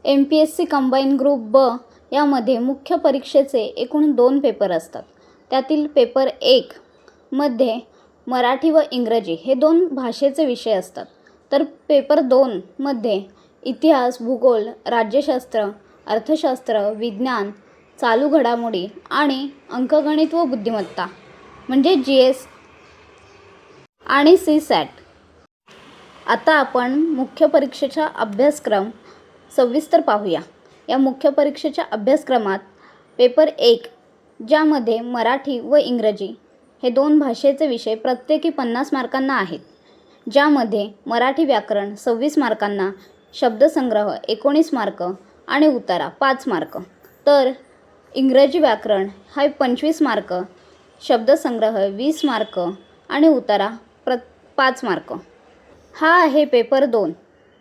MPSC combine group ब यामध्ये मुख्य परीक्षेचे एकूण 2 पेपर असतात. त्यातील पेपर 1 मध्ये मराठी व इंग्रजी हे 2 भाषेचे विषय असतात. तर पेपर 2 मध्ये इतिहास, भूगोल, राज्यशास्त्र, अर्थशास्त्र, विज्ञान, चालू घडामोडी आणि अंकगणित व बुद्धिमत्ता म्हणजे GS आणि CSAT. आता आपण मुख्य परीक्षेचा अभ्यासक्रम सविस्तर पाहूया. या मुख्य परीक्षेच्या अभ्यासक्रमात पेपर 1 ज्यामध्ये मराठी व इंग्रजी हे 2 भाषेचे विषय प्रत्येकी 50 मार्कांना आहेत. ज्यामध्ये मराठी व्याकरण 26 मार्कांना, शब्दसंग्रह 19 मार्क आणि उतारा 5 मार्क. तर इंग्रजी व्याकरण हा 25 मार्क, शब्दसंग्रह 20 मार्क आणि उतारा 5 मार्क. हा आहे पेपर 2.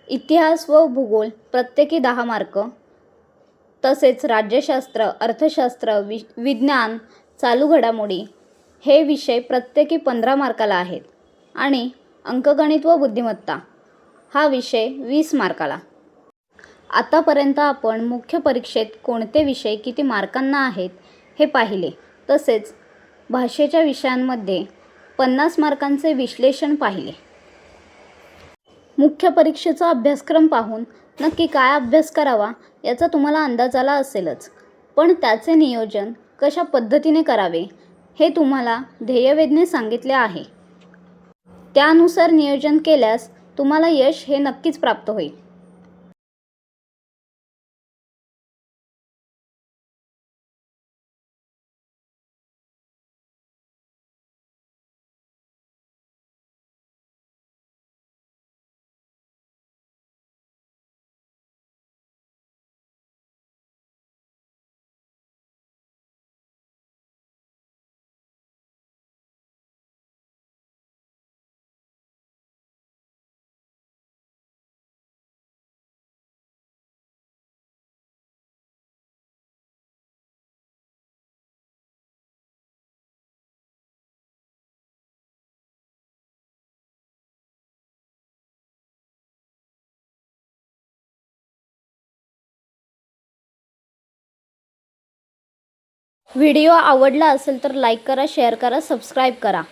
इतिहास व भूगोल प्रत्येकी 10 मार्क. तसेच राज्यशास्त्र, अर्थशास्त्र, विज्ञान, चालू घडामोडी हे विषय प्रत्येकी 15 मार्काला आहेत आणि अंकगणित व बुद्धिमत्ता हा विषय 20 मार्काला. आतापर्यंत आपण मुख्य परीक्षेत कोणते विषय किती मार्कांना आहेत हे पाहिले. तसेच भाषेच्या विषयांमध्ये 50 मार्कांचे विश्लेषण पाहिले. मुख्य परीक्षेचा अभ्यासक्रम पाहून नक्की काय अभ्यास करावा याचा तुम्हाला अंदाज आला असेलच. पण त्याचे नियोजन कशा पद्धतीने करावे हे तुम्हाला ध्येयवेधने सांगितले आहे. त्यानुसार नियोजन केल्यास तुम्हाला यश हे नक्कीच प्राप्त होईल. व्हिडिओ आवडला असेल तर लाईक करा, शेअर करा, सबस्क्राईब करा.